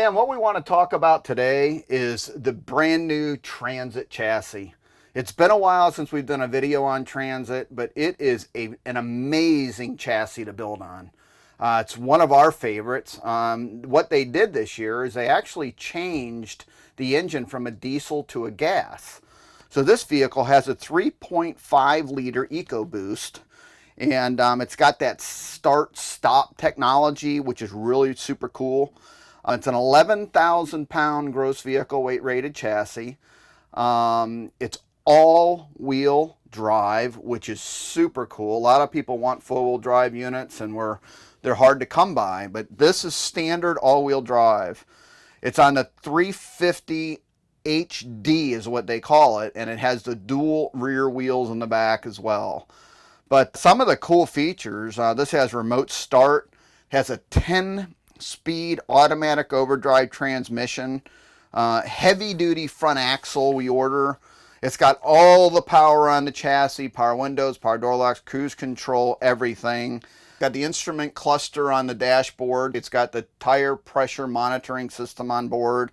Sam, what we want to talk about today is the brand new Transit chassis. It's been a while since we've done a video on Transit, but it is an amazing chassis to build on. It's one of our favorites. What they did this year is they actually changed the engine from a diesel to a gas. So this vehicle has a 3.5 liter Ecoboost, and it's got that start-stop technology, which is really super cool. It's an 11,000 pound gross vehicle weight rated chassis. It's all-wheel drive, which is super cool. A lot of people want four-wheel drive units, and they're hard to come by, but this is standard all-wheel drive. It's on the 350 HD is what they call it, and it has the dual rear wheels in the back as well. But some of the cool features, this has remote start, has a 10-speed automatic overdrive transmission, heavy-duty front axle we order. It's got all the power on the chassis, power windows, power door locks, cruise control, everything. Got the instrument cluster on the dashboard. It's got the tire pressure monitoring system on board,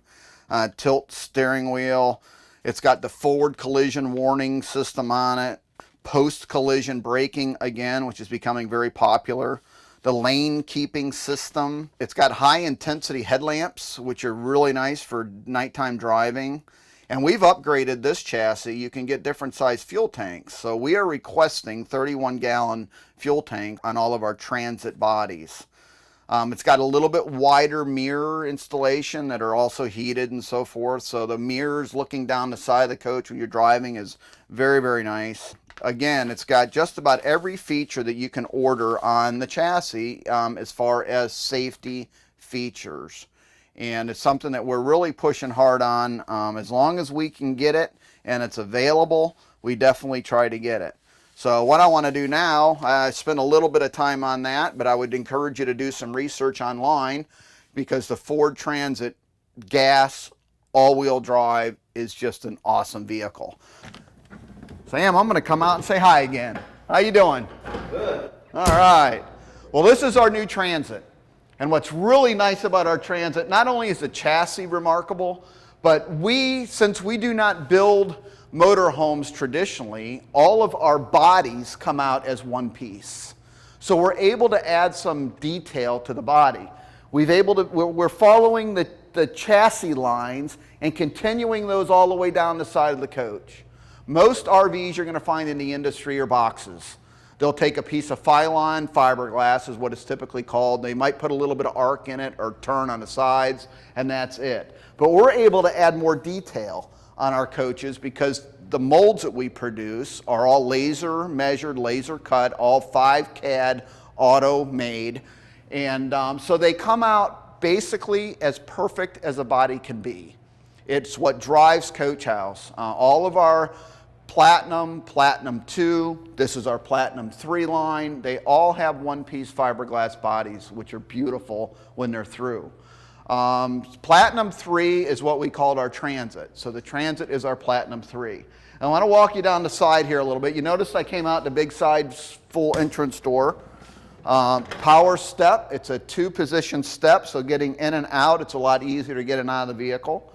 tilt steering wheel. It's got the forward collision warning system on it, post-collision braking again, which is becoming very popular. The lane keeping system. It's got high intensity headlamps, which are really nice for nighttime driving. And we've upgraded this chassis. You can get different size fuel tanks. So we are requesting 31-gallon fuel tank on all of our Transit bodies. It's got a little bit wider mirror installation that are also heated and so forth. So the mirrors looking down the side of the coach when you're driving is very, very nice. Again, it's got just about every feature that you can order on the chassis as far as safety features. And it's something that we're really pushing hard on. As long as we can get it and it's available, we definitely try to get it. So what I want to do now, I spent a little bit of time on that, but I would encourage you to do some research online, because the Ford Transit gas all-wheel drive is just an awesome vehicle. Sam, I'm going to come out and say hi again. How you doing? Good. All right. Well, this is our new Transit. And what's really nice about our Transit, not only is the chassis remarkable, but since we do not build motorhomes traditionally, all of our bodies come out as one piece. So we're able to add some detail to the body. We're following the chassis lines and continuing those all the way down the side of the coach. Most RVs you're going to find in the industry are boxes. They'll take a piece of Phylon, fiberglass is what it's typically called. They might put a little bit of arc in it or turn on the sides, and that's it. But we're able to add more detail on our coaches because the molds that we produce are all laser measured, laser cut, all 5 CAD auto made. And so they come out basically as perfect as a body can be. It's what drives Coach House. All of our Platinum, Platinum 2, this is our Platinum 3 line. They all have one-piece fiberglass bodies, which are beautiful when they're through. Platinum 3 is what we called our Transit. So the Transit is our Platinum 3. I want to walk you down the side here a little bit. You notice I came out the big side full entrance door. Power step, it's a 2-position step, so getting in and out, it's a lot easier to get in and out of the vehicle.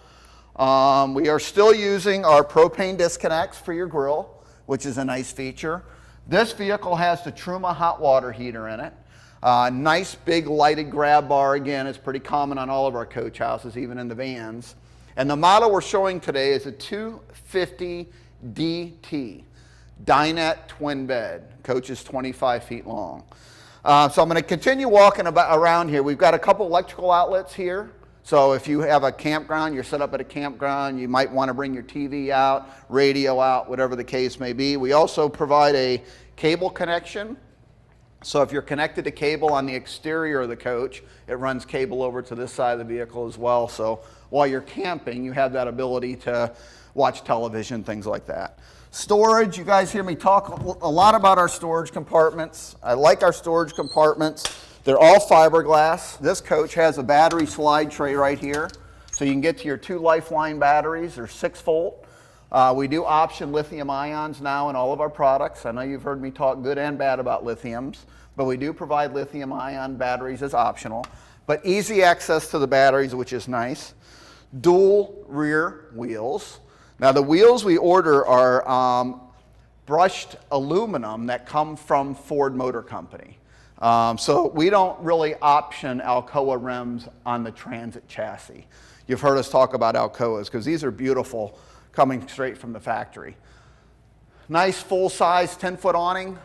We are still using our propane disconnects for your grill, which is a nice feature. This vehicle has the Truma hot water heater in it. Nice big lighted grab bar. Again, it's pretty common on all of our coach houses, even in the vans. And the model we're showing today is a 250 DT, Dinette-Twin bed. Coach is 25 feet long. So I'm going to continue walking around here. We've got a couple electrical outlets here. So if you have a campground, you're set up at a campground, you might want to bring your TV out, radio out, whatever the case may be. We also provide a cable connection. So if you're connected to cable on the exterior of the coach, it runs cable over to this side of the vehicle as well. So while you're camping, you have that ability to watch television, things like that. Storage, you guys hear me talk a lot about our storage compartments. I like our storage compartments. They're all fiberglass. This coach has a battery slide tray right here. So you can get to your 2 Lifeline batteries. They're 6-volt. We do option lithium ions now in all of our products. I know you've heard me talk good and bad about lithiums, but we do provide lithium ion batteries as optional. but easy access to the batteries, which is nice. Dual rear wheels. Now the wheels we order are brushed aluminum that come from Ford Motor Company. So we don't really option Alcoa rims on the Transit chassis. You've heard us talk about Alcoas because these are beautiful, coming straight from the factory. Nice full-size 10-foot awning.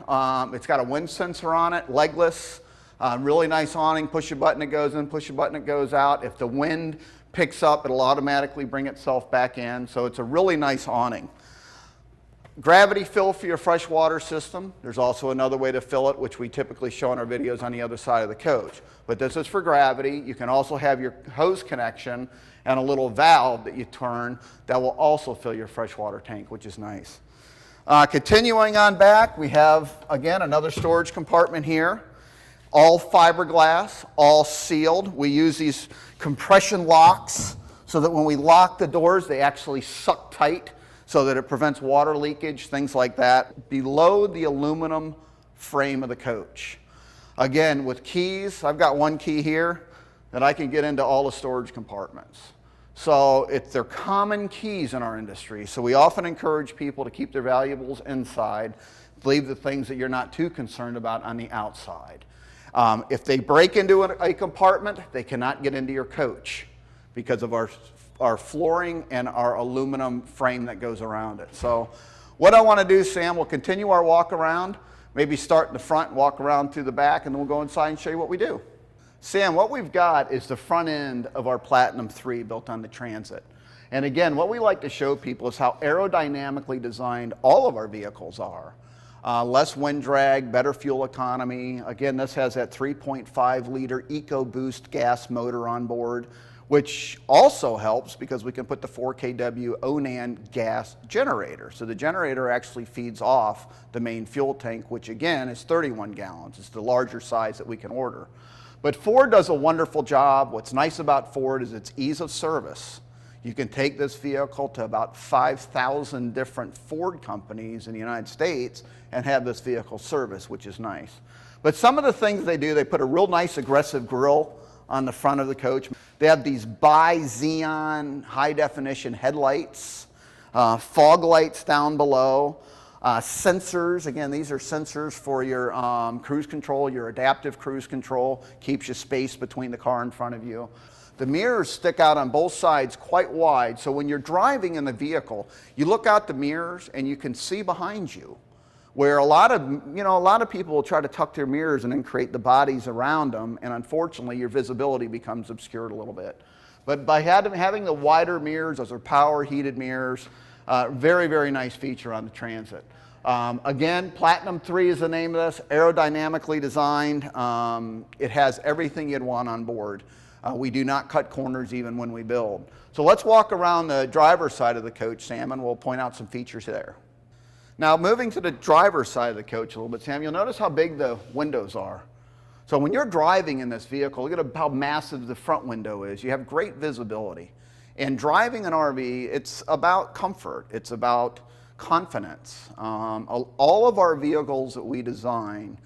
It's got a wind sensor on it, legless. Really nice awning. Push a button, it goes in. Push a button, it goes out. If the wind picks up, it'll automatically bring itself back in. So it's a really nice awning. Gravity fill for your fresh water system. There's also another way to fill it, which we typically show in our videos on the other side of the coach. But this is for gravity. You can also have your hose connection and a little valve that you turn that will also fill your freshwater tank, which is nice. Continuing on back, we have, again, another storage compartment here. All fiberglass, all sealed. We use these compression locks so that when we lock the doors, they actually suck tight so that it prevents water leakage, things like that. Below the aluminum frame of the coach. Again, with keys, I've got one key here that I can get into all the storage compartments. So they're common keys in our industry. So we often encourage people to keep their valuables inside, leave the things that you're not too concerned about on the outside. If they break into a compartment, they cannot get into your coach because of our flooring and our aluminum frame that goes around it. So what I want to do, Sam, we'll continue our walk around, maybe start in the front, walk around through the back, and then we'll go inside and show you what we do. Sam, what we've got is the front end of our Platinum 3 built on the Transit. And again, what we like to show people is how aerodynamically designed all of our vehicles are. Less wind drag, better fuel economy. Again, this has that 3.5 liter Ecoboost gas motor on board, which also helps because we can put the 4 kW Onan gas generator. So the generator actually feeds off the main fuel tank, which again is 31 gallons. It's the larger size that we can order. But Ford does a wonderful job. What's nice about Ford is its ease of service. You can take this vehicle to about 5,000 different Ford companies in the United States and have this vehicle serviced, which is nice. But some of the things they do, they put a real nice aggressive grille on the front of the coach. They have these bi-xenon high definition headlights, fog lights down below, sensors. Again, these are sensors for your cruise control, your adaptive cruise control, keeps you spaced between the car in front of you. The mirrors stick out on both sides quite wide, so when you're driving in the vehicle, you look out the mirrors and you can see behind you. Where a lot of people will try to tuck their mirrors and then create the bodies around them, and unfortunately your visibility becomes obscured a little bit. But by having the wider mirrors, those are power heated mirrors, very, very nice feature on the Transit. Again, Platinum 3 is the name of this, aerodynamically designed. It has everything you'd want on board. We do not cut corners even when we build. So let's walk around the driver's side of the coach, Sam, and we'll point out some features there. Now, moving to the driver's side of the coach a little bit, Sam, you'll notice how big the windows are. So when you're driving in this vehicle, look at how massive the front window is. You have great visibility. And driving an RV, it's about comfort. It's about confidence. All of our vehicles that we design,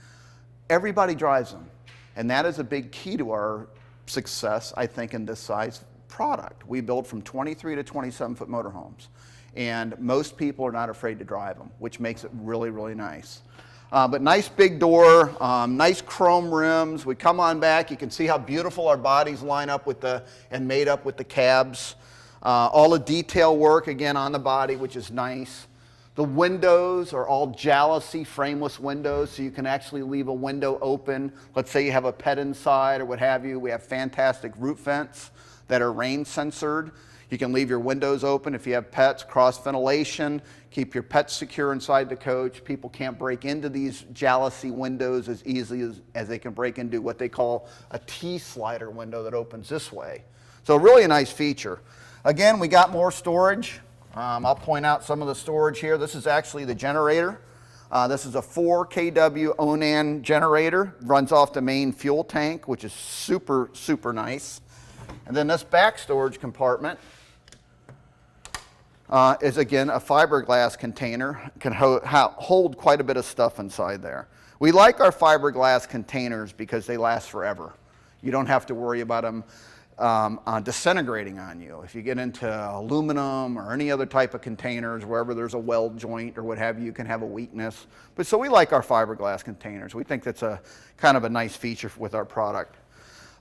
everybody drives them. And that is a big key to our success, I think, in this size product. We build from 23 to 27-foot motorhomes. And most people are not afraid to drive them, which makes it really, really nice. But nice big door, nice chrome rims. We come on back, you can see how beautiful our bodies line up with and made up with the cabs. All the detail work, again, on the body, which is nice. The windows are all jalousie frameless windows, so you can actually leave a window open. Let's say you have a pet inside or what have you. We have fantastic roof vents that are rain censored. You can leave your windows open if you have pets, cross ventilation, keep your pets secure inside the coach. People can't break into these jalousie windows as easily as they can break into what they call a T-slider window that opens this way. So really a nice feature. Again, we got more storage. I'll point out some of the storage here. This is actually the generator. This is a 4 kW Onan generator. Runs off the main fuel tank, which is super, super nice. And then this back storage compartment is, again, a fiberglass container. Can hold quite a bit of stuff inside there. We like our fiberglass containers because they last forever. You don't have to worry about them disintegrating on you. If you get into aluminum or any other type of containers, wherever there's a weld joint or what have you, you can have a weakness. But so we like our fiberglass containers. We think that's a kind of a nice feature with our product.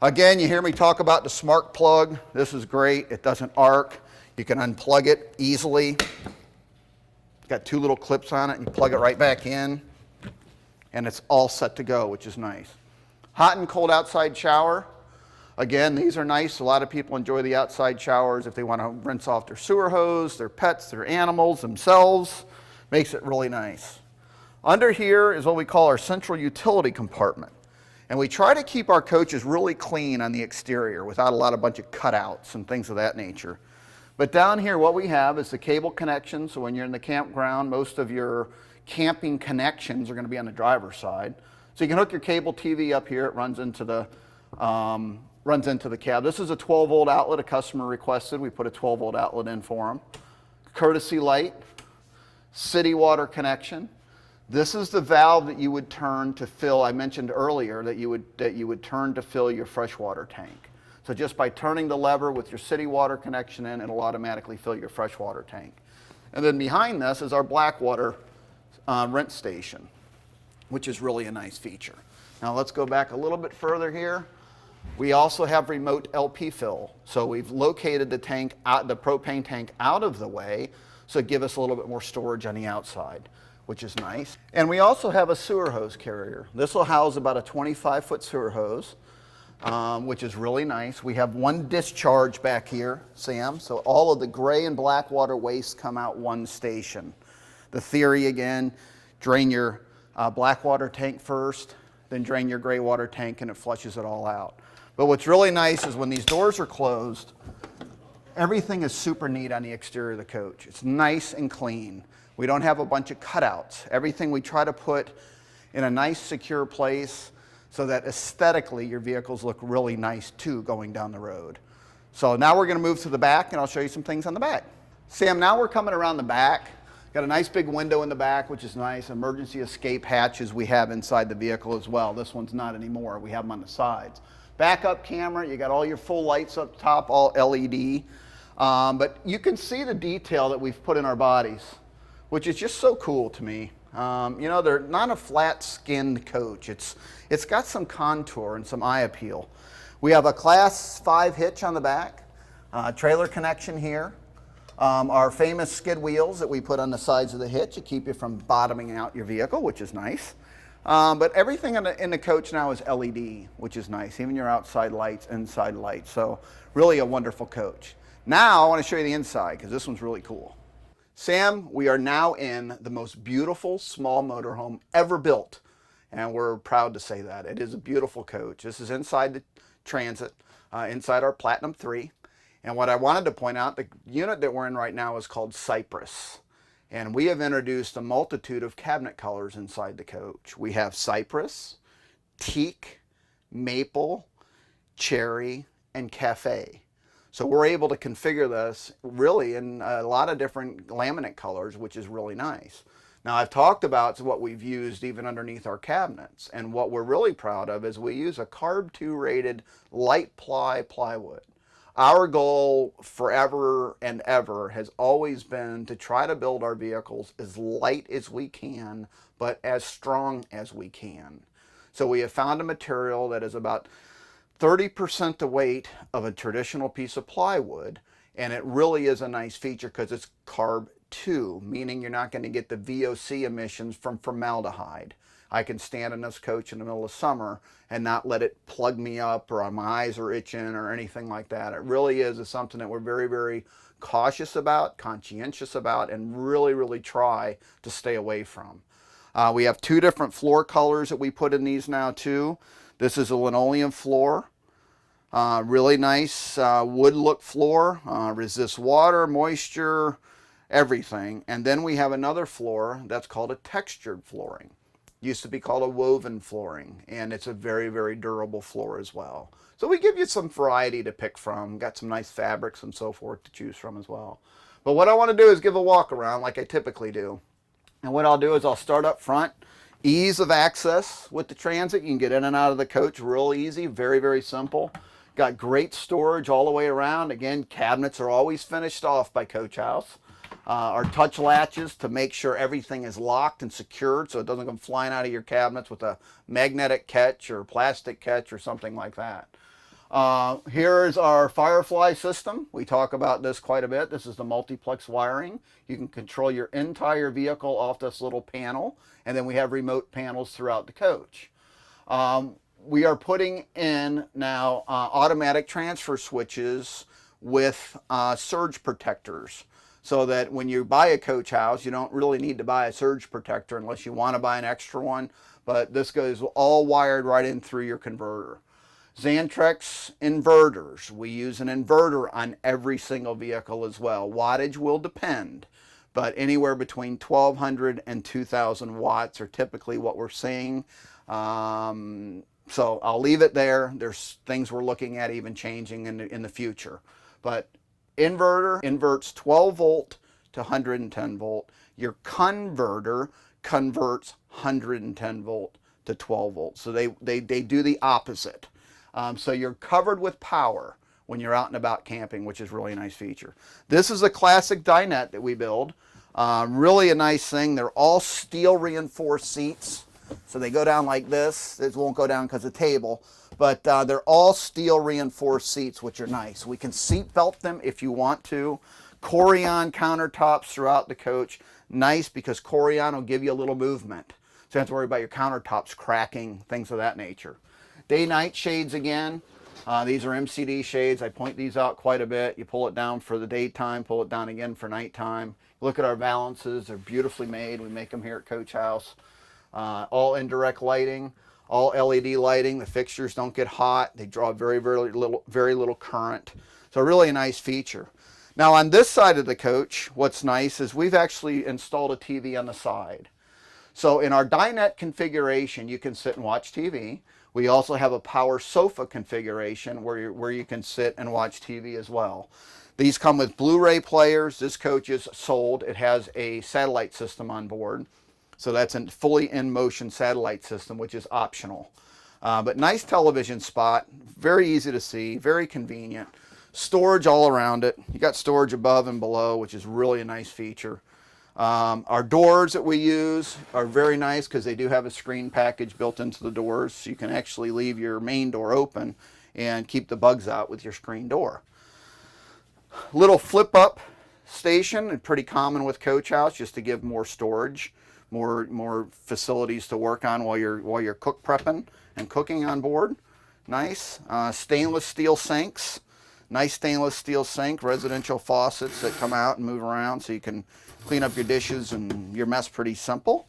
Again, you hear me talk about the smart plug. This is great. It doesn't arc. You can unplug it easily. It's got 2 little clips on it, and you plug it right back in, and it's all set to go, which is nice. Hot and cold outside shower. Again, these are nice. A lot of people enjoy the outside showers if they want to rinse off their sewer hose, their pets, their animals, themselves. Makes it really nice. Under here is what we call our central utility compartment. And we try to keep our coaches really clean on the exterior without a bunch of cutouts and things of that nature. But down here, what we have is the cable connection. So when you're in the campground, most of your camping connections are going to be on the driver's side. So you can hook your cable TV up here. It runs into the cab. This is a 12-volt outlet a customer requested. We put a 12-volt outlet in for them. Courtesy light, city water connection. This is the valve that you would turn to fill. I mentioned earlier that you would turn to fill your freshwater tank. So just by turning the lever with your city water connection in, it'll automatically fill your freshwater tank. And then behind this is our black water rinse station, which is really a nice feature. Now let's go back a little bit further here. We also have remote LP fill. So we've located the propane tank out of the way, so give us a little bit more storage on the outside, which is nice. And we also have a sewer hose carrier. This will house about a 25-foot sewer hose, which is really nice. We have 1 discharge back here, Sam, so all of the gray and black water waste come out 1 station. The theory, again, drain your black water tank first, then drain your gray water tank, and it flushes it all out. But what's really nice is when these doors are closed, everything is super neat on the exterior of the coach. It's nice and clean. We don't have a bunch of cutouts. Everything we try to put in a nice, secure place so that aesthetically your vehicles look really nice too going down the road. So now we're going to move to the back, and I'll show you some things on the back. Sam, now we're coming around the back. Got a nice big window in the back, which is nice. Emergency escape hatches we have inside the vehicle as well. This one's not anymore. We have them on the sides. Backup camera, you got all your full lights up top, all LED. But you can see the detail that we've put in our bodies, which is just so cool to me. You know, they're not a flat-skinned coach. It's got some contour and some eye appeal. We have a Class 5 hitch on the back, trailer connection here. Our famous skid wheels that we put on the sides of the hitch to keep you from bottoming out your vehicle, which is nice. But everything in the coach now is LED, which is nice. Even your outside lights, inside lights. So really a wonderful coach. Now I want to show you the inside because this one's really cool. Sam, we are now in the most beautiful small motorhome ever built. And we're proud to say that. It is a beautiful coach. This is inside the Transit, inside our Platinum 3. And what I wanted to point out, the unit that we're in right now is called Cypress. And we have introduced a multitude of cabinet colors inside the coach. We have Cypress, Teak, Maple, Cherry, and Cafe. So we're able to configure this really in a lot of different laminate colors, which is really nice. Now I've talked about what we've used even underneath our cabinets. And what we're really proud of is we use a Carb 2 rated light ply plywood. Our goal forever and ever has always been to try to build our vehicles as light as we can, but as strong as we can. So we have found a material that is about 30% the weight of a traditional piece of plywood, and it really is a nice feature because it's Carb 2, meaning you're not going to get the VOC emissions from formaldehyde. I can stand in this coach in the middle of summer and not let it plug me up or my eyes are itching or anything like that. It really is something that we're very, very cautious about, conscientious about, and really, really try to stay away from. We have 2 different floor colors that we put in these now too. This is a linoleum floor. Really nice wood look floor, resists water, moisture, everything. And then we have another floor that's called a textured flooring. Used to be called a woven flooring, and it's a very, very durable floor as well. So we give you some variety to pick from, got some nice fabrics and so forth to choose from as well. But what I want to do is give a walk around like I typically do. And what I'll do is I'll start up front Ease of access with the Transit. You can get in and out of the coach real easy, very, very simple. Got great storage all the way around. Again, cabinets are always finished off by Coach House. Our touch latches to make sure everything is locked and secured so it doesn't come flying out of your cabinets with a magnetic catch or plastic catch or something like that. Here is our Firefly system. We talk about this quite a bit. This is the multiplex wiring. You can control your entire vehicle off this little panel, and then we have remote panels throughout the coach. We are putting in now automatic transfer switches with surge protectors, so that when you buy a Coach House, you don't really need to buy a surge protector unless you want to buy an extra one, but this goes all wired right in through your converter. Xantrex inverters. We use an inverter on every single vehicle as well. Wattage will depend, but anywhere between 1200 and 2000 watts are typically what we're seeing. So I'll leave it there. There's things we're looking at even changing in the future. But inverter inverts 12 volt to 110 volt. Your converter converts 110 volt to 12 volt. So they do the opposite. So you're covered with power when you're out and about camping, which is really a nice feature. This is a classic dinette that we build. Really a nice thing. They're all steel reinforced seats. So they go down like this. This won't go down because of the table, but they're all steel reinforced seats, which are nice. We can seat belt them if you want to. Corian countertops throughout the coach. Nice because Corian will give you a little movement. So you don't have to worry about your countertops cracking, things of that nature. Day-night shades again. These are MCD shades. I point these out quite a bit. You pull it down for the daytime, pull it down again for nighttime. Look at our valances. They're beautifully made. We make them here at Coach House. All indirect lighting, all LED lighting. The fixtures don't get hot. They draw very little current. So really a nice feature. Now on this side of the coach, what's nice is we've actually installed a TV on the side. So in our dinette configuration, you can sit and watch TV. We also have a power sofa configuration where you can sit and watch TV as well. These come with Blu-ray players. This coach is sold. It has a satellite system on board. So that's a fully in-motion satellite system, which is optional. But nice television spot, very easy to see, very convenient. Storage all around it. You got storage above and below, which is really a nice feature. Our doors that we use are very nice because they do have a screen package built into the doors. So you can actually leave your main door open and keep the bugs out with your screen door. Little flip-up station, pretty common with Coach House, just to give more storage. More facilities to work on while you're cook prepping and cooking on board. Nice. Stainless steel sinks. Nice stainless steel sink. Residential faucets that come out and move around so you can clean up your dishes and your mess pretty simple.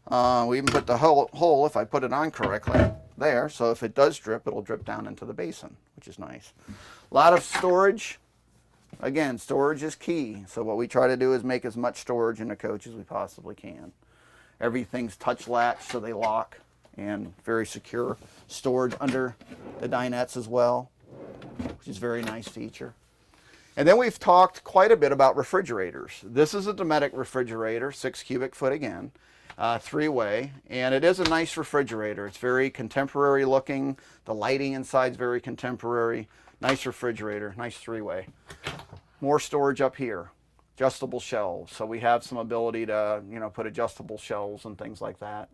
We even put the hole, if I put it on correctly, there. So if it does drip, it'll drip down into the basin, which is nice. A lot of storage. Again, storage is key. So what we try to do is make as much storage in the coach as we possibly can. Everything's touch latch so they lock and very secure. Storage under the dinettes as well, which is a very nice feature. And then we've talked quite a bit about refrigerators. This is a Dometic refrigerator, 6 cubic foot again, 3-way, and it is a nice refrigerator. It's very contemporary looking. The lighting inside is very contemporary. Nice refrigerator, nice 3-way. More storage up here, adjustable shelves. So we have some ability to, put adjustable shelves and things like that.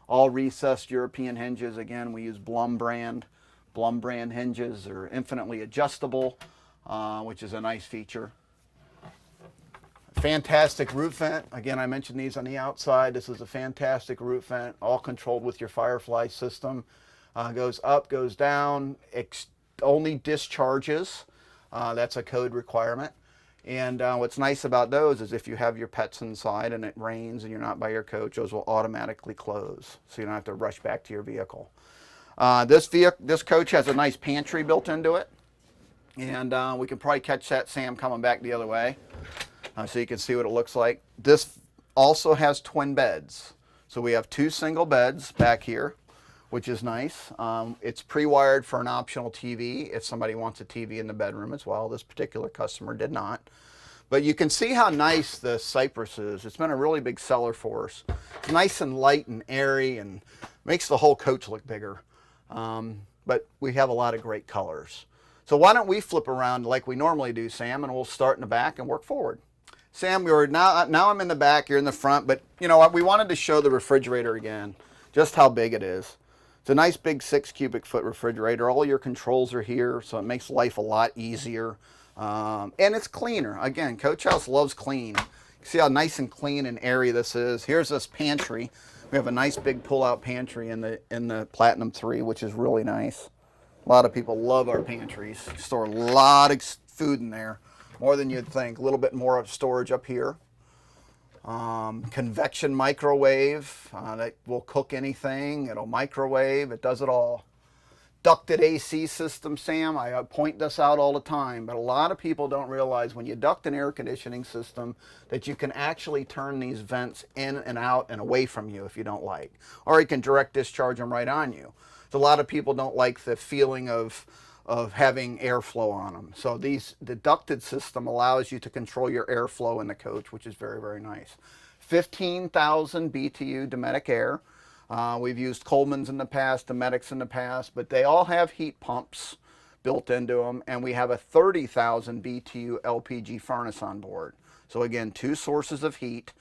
All recessed European hinges. Again, we use Blum brand. Blum brand hinges are infinitely adjustable, which is a nice feature. Fantastic roof vent. Again, I mentioned these on the outside. This is a fantastic roof vent, all controlled with your Firefly system. Goes up, goes down, only discharges. That's a code requirement. And what's nice about those is if you have your pets inside and it rains and you're not by your coach, those will automatically close, so you don't have to rush back to your vehicle. This coach has a nice pantry built into it, and we can probably catch that Sam coming back the other way, so you can see what it looks like. This also has twin beds, so we have 2 single beds back here, which is nice. It's pre-wired for an optional TV if somebody wants a TV in the bedroom as well. This particular customer did not. But you can see how nice the Cypress is. It's been a really big seller for us. It's nice and light and airy and makes the whole coach look bigger. But we have a lot of great colors. So why don't we flip around like we normally do, Sam, and we'll start in the back and work forward. Sam, now I'm in the back, you're in the front, but you know what? We wanted to show the refrigerator again, just how big it is. It's a nice big 6 cubic foot refrigerator. All your controls are here, so it makes life a lot easier. And it's cleaner. Again, Coach House loves clean. You see how nice and clean and airy this is. Here's this pantry. We have a nice big pull-out pantry in the Platinum 3, which is really nice. A lot of people love our pantries. Store a lot of food in there, more than you'd think. A little bit more of storage up here. Convection microwave that will cook anything. It'll microwave. It does it all. Ducted AC system, Sam. I point this out all the time, but a lot of people don't realize when you duct an air conditioning system that you can actually turn these vents in and out and away from you if you don't like, or you can direct discharge them right on you. So a lot of people don't like the feeling of having airflow on them. So the ducted system allows you to control your airflow in the coach, which is very, very nice. 15,000 BTU Dometic air. We've used Coleman's in the past, Dometics in the past, but they all have heat pumps built into them, and we have a 30,000 BTU LPG furnace on board. So again, 2 sources of heat.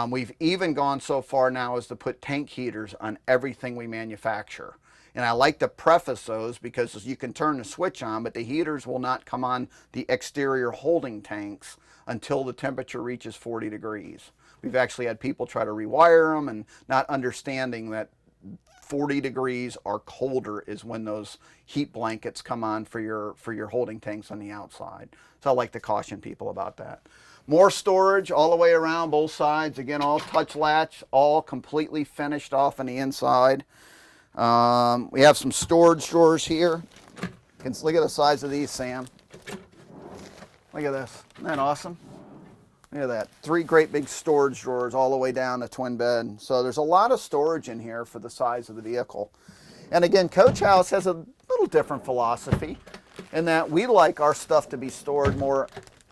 We've even gone so far now as to put tank heaters on everything we manufacture. And I like to preface those because you can turn the switch on, but the heaters will not come on the exterior holding tanks until the temperature reaches 40 degrees. We've actually had people try to rewire them and not understanding that 40 degrees or colder is when those heat blankets come on for your holding tanks on the outside. So I like to caution people about that. More storage all the way around both sides. Again, all touch latch, all completely finished off on the inside. We have some storage drawers here. Look at the size of these, Sam. Look at this. Isn't that awesome? Look at that. 3 great big storage drawers all the way down the twin bed. So there's a lot of storage in here for the size of the vehicle. And again, Coach House has a little different philosophy in that we like our stuff to be stored more.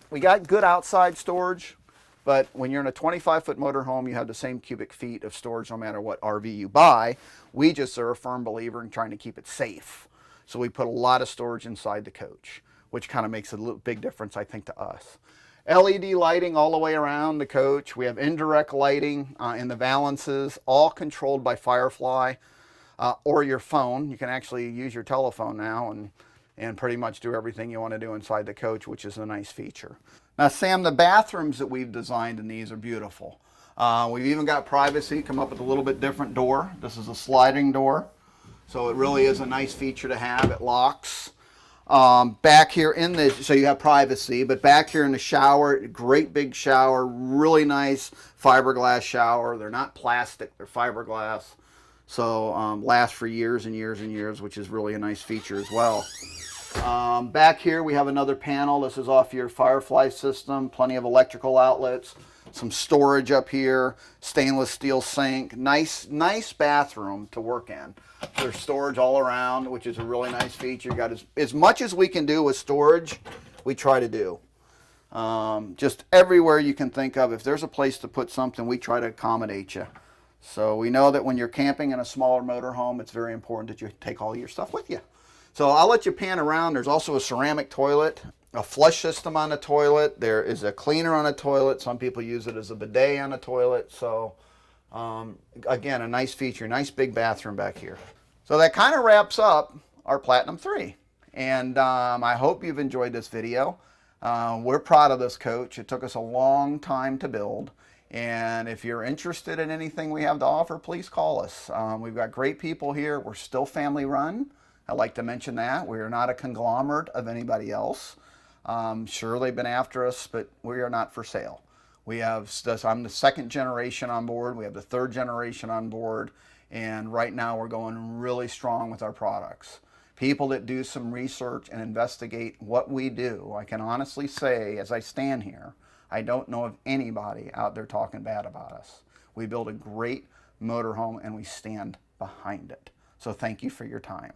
We got good outside storage, but when you're in a 25-foot motorhome, you have the same cubic feet of storage no matter what RV you buy. We just are a firm believer in trying to keep it safe. So we put a lot of storage inside the coach, which kind of makes a little big difference, I think, to us. LED lighting all the way around the coach. We have indirect lighting in the valances, all controlled by Firefly or your phone. You can actually use your telephone now and pretty much do everything you want to do inside the coach, which is a nice feature. Now, Sam, the bathrooms that we've designed in these are beautiful. We've even got privacy, come up with a little bit different door. This is a sliding door, so it really is a nice feature to have. It locks. Back here so you have privacy, but back here in the shower, great big shower, really nice fiberglass shower. They're not plastic, they're fiberglass. So last for years and years and years, which is really a nice feature as well. Back here we have another panel. This is off your Firefly system, plenty of electrical outlets, some storage up here, stainless steel sink, nice bathroom to work in. There's storage all around, which is a really nice feature. You got as much as we can do with storage, we try to do. Just everywhere you can think of, if there's a place to put something, we try to accommodate you. So we know that when you're camping in a smaller motorhome, it's very important that you take all your stuff with you. So I'll let you pan around. There's also a ceramic toilet, a flush system on the toilet. There is a cleaner on the toilet. Some people use it as a bidet on the toilet. So again, a nice feature, nice big bathroom back here. So that kind of wraps up our Platinum 3. And I hope you've enjoyed this video. We're proud of this coach. It took us a long time to build. And if you're interested in anything we have to offer, please call us. We've got great people here. We're still family run. I'd like to mention that. We are not a conglomerate of anybody else. Sure, they've been after us, but we are not for sale. I'm the 2nd generation on board. We have the 3rd generation on board. And right now we're going really strong with our products. People that do some research and investigate what we do, I can honestly say, as I stand here, I don't know of anybody out there talking bad about us. We build a great motorhome and we stand behind it. So thank you for your time.